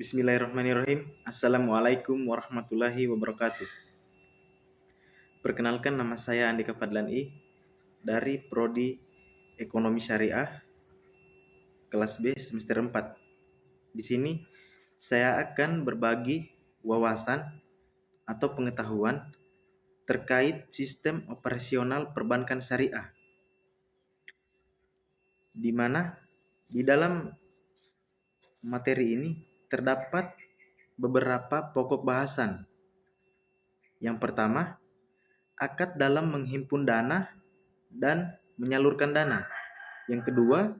Bismillahirrahmanirrahim. Assalamualaikum warahmatullahi wabarakatuh. Perkenalkan, nama saya Andika Fadlan dari Prodi Ekonomi Syariah kelas B semester 4. Di sini saya akan berbagi wawasan atau pengetahuan terkait sistem operasional perbankan syariah, di mana di dalam materi ini terdapat beberapa pokok bahasan. Yang pertama, akad dalam menghimpun dana dan menyalurkan dana. Yang kedua,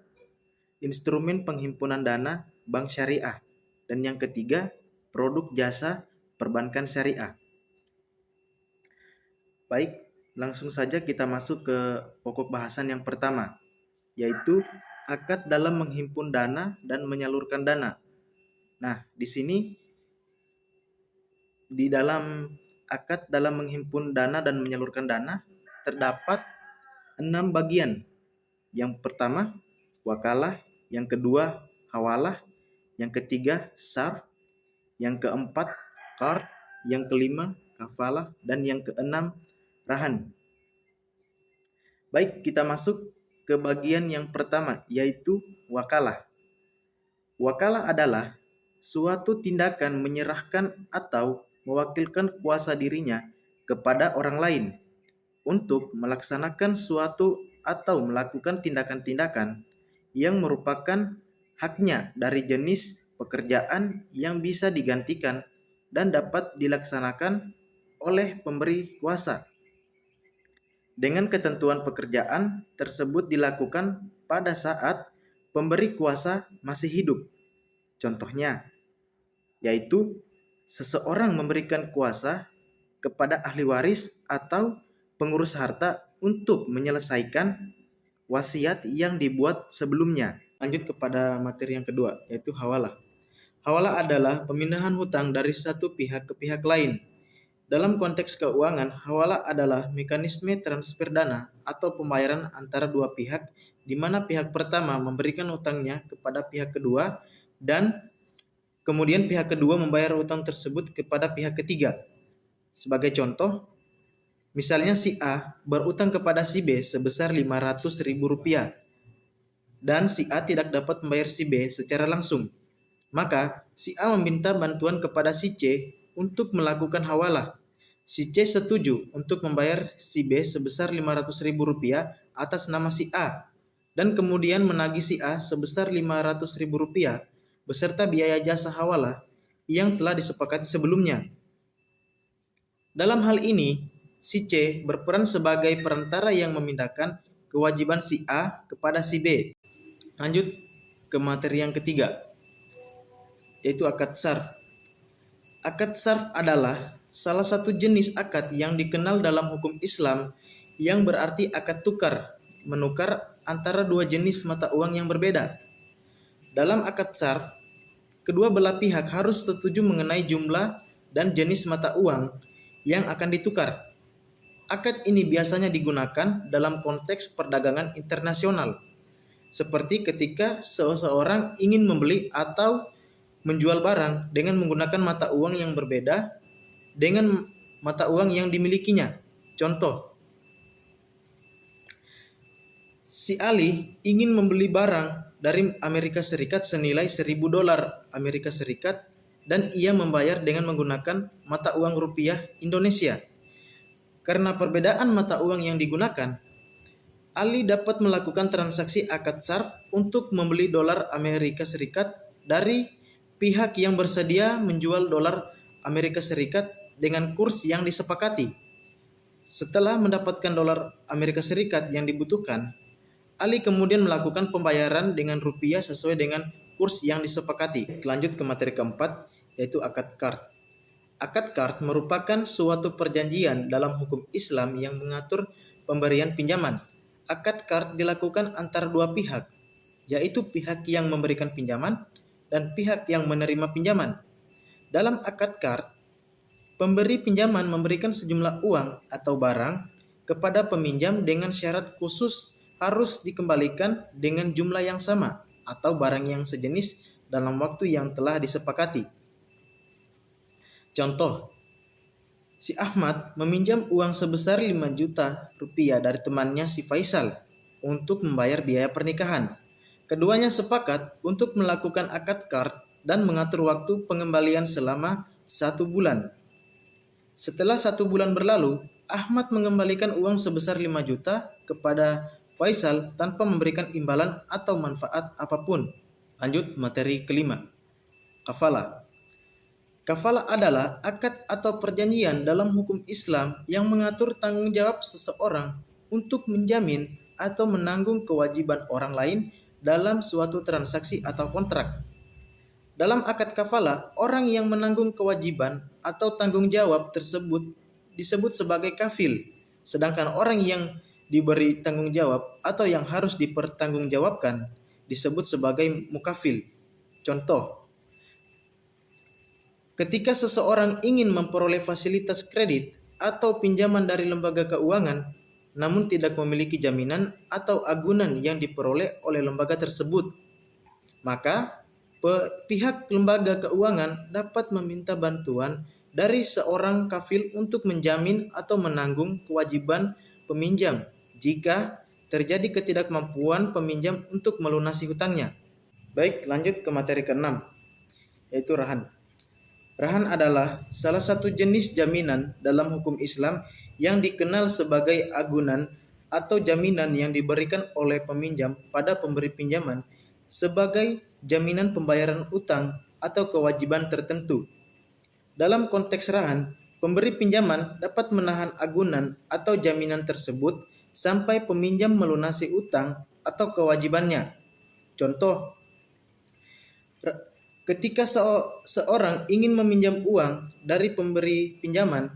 instrumen penghimpunan dana bank syariah. Dan yang ketiga, produk jasa perbankan syariah. Baik, langsung saja kita masuk ke pokok bahasan yang pertama, yaitu akad dalam menghimpun dana dan menyalurkan dana. Nah, di sini di dalam akad dalam menghimpun dana dan menyalurkan dana terdapat 6 bagian. Yang pertama, wakalah. Yang kedua, hawalah. Yang ketiga, sarf. Yang keempat, qard. Yang kelima, kafalah. Dan yang keenam, rahan. Baik, kita masuk ke bagian yang pertama, yaitu wakalah. Wakalah adalah suatu tindakan menyerahkan atau mewakilkan kuasa dirinya kepada orang lain untuk melaksanakan suatu atau melakukan tindakan-tindakan yang merupakan haknya dari jenis pekerjaan yang bisa digantikan dan dapat dilaksanakan oleh pemberi kuasa. Dengan ketentuan pekerjaan tersebut dilakukan pada saat pemberi kuasa masih hidup. Contohnya, yaitu seseorang memberikan kuasa kepada ahli waris atau pengurus harta untuk menyelesaikan wasiat yang dibuat sebelumnya. Lanjut kepada materi yang kedua, yaitu hawalah. Hawalah adalah pemindahan hutang dari satu pihak ke pihak lain. Dalam konteks keuangan, hawalah adalah mekanisme transfer dana atau pembayaran antara dua pihak, di mana pihak pertama memberikan hutangnya kepada pihak kedua dan kemudian pihak kedua membayar hutang tersebut kepada pihak ketiga. Sebagai contoh, misalnya si A berutang kepada si B sebesar Rp500.000 dan si A tidak dapat membayar si B secara langsung. Maka si A meminta bantuan kepada si C untuk melakukan hawalah. Si C setuju untuk membayar si B sebesar Rp500.000 atas nama si A dan kemudian menagih si A sebesar Rp500.000 beserta biaya jasa hawalah yang telah disepakati sebelumnya. Dalam hal ini, si C berperan sebagai perantara yang memindahkan kewajiban si A kepada si B. Lanjut ke materi yang ketiga, yaitu akad sarf. Akad sarf adalah salah satu jenis akad yang dikenal dalam hukum Islam yang berarti akad tukar, menukar antara dua jenis mata uang yang berbeda. Dalam akad sarf, kedua belah pihak harus setuju mengenai jumlah dan jenis mata uang yang akan ditukar. Akad ini biasanya digunakan dalam konteks perdagangan internasional, seperti ketika seseorang ingin membeli atau menjual barang dengan menggunakan mata uang yang berbeda dengan mata uang yang dimilikinya. Contoh, si Ali ingin membeli barang dari Amerika Serikat senilai $1.000 Amerika Serikat dan ia membayar dengan menggunakan mata uang rupiah Indonesia. Karena perbedaan mata uang yang digunakan, Ali dapat melakukan transaksi akad sarf untuk membeli dolar Amerika Serikat dari pihak yang bersedia menjual dolar Amerika Serikat dengan kurs yang disepakati. Setelah mendapatkan dolar Amerika Serikat yang dibutuhkan, Ali kemudian melakukan pembayaran dengan rupiah sesuai dengan kurs yang disepakati. Lanjut ke materi keempat, yaitu akad qard. Akad qard merupakan suatu perjanjian dalam hukum Islam yang mengatur pemberian pinjaman. Akad qard dilakukan antara dua pihak, yaitu pihak yang memberikan pinjaman dan pihak yang menerima pinjaman. Dalam akad qard, pemberi pinjaman memberikan sejumlah uang atau barang kepada peminjam dengan syarat khusus harus dikembalikan dengan jumlah yang sama atau barang yang sejenis dalam waktu yang telah disepakati. Contoh, si Ahmad meminjam uang sebesar 5 juta rupiah dari temannya si Faisal untuk membayar biaya pernikahan. Keduanya sepakat untuk melakukan akad kard dan mengatur waktu pengembalian selama 1 bulan. Setelah 1 bulan berlalu, Ahmad mengembalikan uang sebesar 5 juta kepada Faisal tanpa memberikan imbalan atau manfaat apapun. Lanjut materi kelima, kafalah. Kafalah adalah akad atau perjanjian dalam hukum Islam yang mengatur tanggung jawab seseorang untuk menjamin atau menanggung kewajiban orang lain dalam suatu transaksi atau kontrak. Dalam akad kafalah, orang yang menanggung kewajiban atau tanggung jawab tersebut disebut sebagai kafil, sedangkan orang yang diberi tanggung jawab atau yang harus dipertanggungjawabkan disebut sebagai mukafil. Contoh, ketika seseorang ingin memperoleh fasilitas kredit atau pinjaman dari lembaga keuangan, namun tidak memiliki jaminan atau agunan yang diperoleh oleh lembaga tersebut, maka pihak lembaga keuangan dapat meminta bantuan dari seorang kafil untuk menjamin atau menanggung kewajiban peminjam jika terjadi ketidakmampuan peminjam untuk melunasi hutangnya. Baik, lanjut ke materi ke-6, yaitu rahan. Rahan adalah salah satu jenis jaminan dalam hukum Islam yang dikenal sebagai agunan atau jaminan yang diberikan oleh peminjam pada pemberi pinjaman sebagai jaminan pembayaran utang atau kewajiban tertentu. Dalam konteks rahan, pemberi pinjaman dapat menahan agunan atau jaminan tersebut sampai peminjam melunasi utang atau kewajibannya. Contoh, ketika seorang ingin meminjam uang dari pemberi pinjaman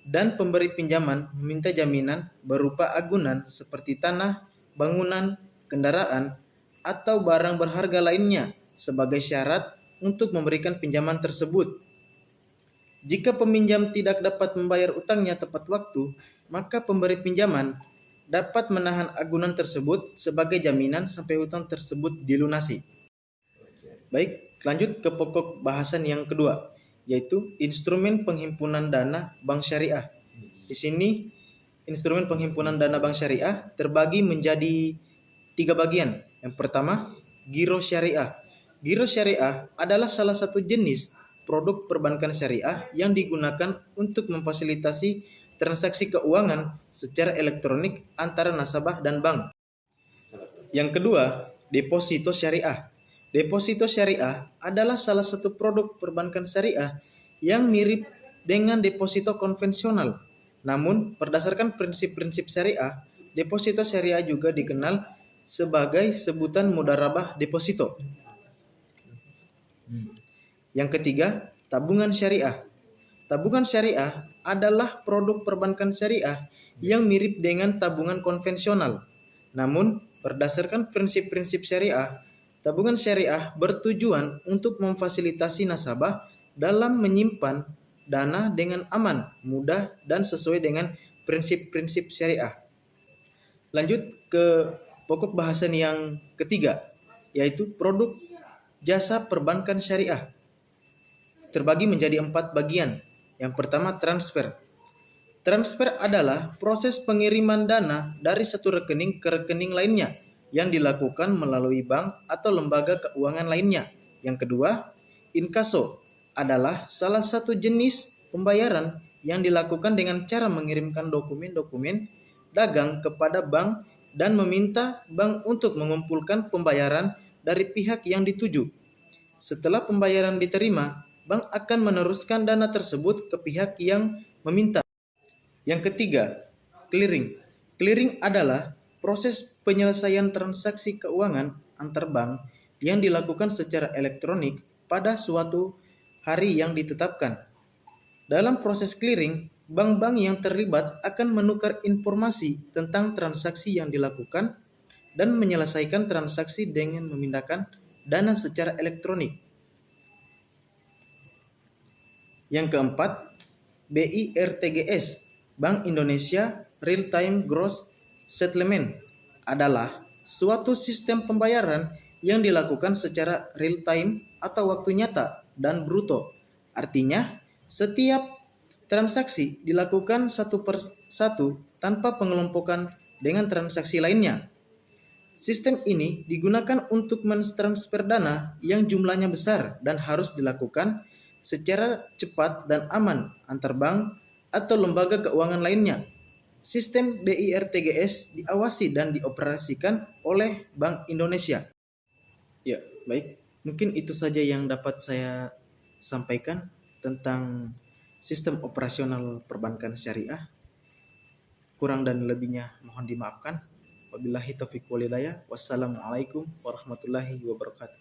dan pemberi pinjaman meminta jaminan berupa agunan seperti tanah, bangunan, kendaraan, atau barang berharga lainnya sebagai syarat untuk memberikan pinjaman tersebut. Jika peminjam tidak dapat membayar utangnya tepat waktu, maka pemberi pinjaman dapat menahan agunan tersebut sebagai jaminan sampai utang tersebut dilunasi. Baik, lanjut ke pokok bahasan yang kedua, yaitu instrumen penghimpunan dana bank syariah. Di sini instrumen penghimpunan dana bank syariah terbagi menjadi 3 bagian. Yang pertama, giro syariah. Giro syariah adalah salah satu jenis produk perbankan syariah yang digunakan untuk memfasilitasi transaksi keuangan secara elektronik antara nasabah dan bank. Yang kedua, deposito syariah. Deposito syariah adalah salah satu produk perbankan syariah yang mirip dengan deposito konvensional. Namun, berdasarkan prinsip-prinsip syariah, deposito syariah juga dikenal sebagai sebutan mudharabah deposito. Yang ketiga, tabungan syariah. Tabungan syariah adalah produk perbankan syariah yang mirip dengan tabungan konvensional. Namun, berdasarkan prinsip-prinsip syariah, tabungan syariah bertujuan untuk memfasilitasi nasabah dalam menyimpan dana dengan aman, mudah, dan sesuai dengan prinsip-prinsip syariah. Lanjut ke pokok bahasan yang ketiga, yaitu produk jasa perbankan syariah. Terbagi menjadi 4 bagian. Yang pertama, transfer. Transfer adalah proses pengiriman dana dari satu rekening ke rekening lainnya yang dilakukan melalui bank atau lembaga keuangan lainnya. Yang kedua, inkaso adalah salah satu jenis pembayaran yang dilakukan dengan cara mengirimkan dokumen-dokumen dagang kepada bank dan meminta bank untuk mengumpulkan pembayaran dari pihak yang dituju. Setelah pembayaran diterima, bank akan meneruskan dana tersebut ke pihak yang meminta. Yang ketiga, clearing. Clearing adalah proses penyelesaian transaksi keuangan antar bank yang dilakukan secara elektronik pada suatu hari yang ditetapkan. Dalam proses clearing, bank-bank yang terlibat akan menukar informasi tentang transaksi yang dilakukan dan menyelesaikan transaksi dengan memindahkan dana secara elektronik. Yang keempat, BIRTGS, Bank Indonesia Real Time Gross Settlement, adalah suatu sistem pembayaran yang dilakukan secara real time atau waktu nyata dan bruto. Artinya, setiap transaksi dilakukan satu per satu tanpa pengelompokan dengan transaksi lainnya. Sistem ini digunakan untuk mentransfer dana yang jumlahnya besar dan harus dilakukan secara cepat dan aman antar bank atau lembaga keuangan lainnya. Sistem BIRTGS diawasi dan dioperasikan oleh Bank Indonesia. Ya, baik. Mungkin itu saja yang dapat saya sampaikan tentang sistem operasional perbankan syariah. Kurang dan lebihnya mohon dimaafkan. Wabillahi taufiq walhidayah. Wassalamualaikum warahmatullahi wabarakatuh.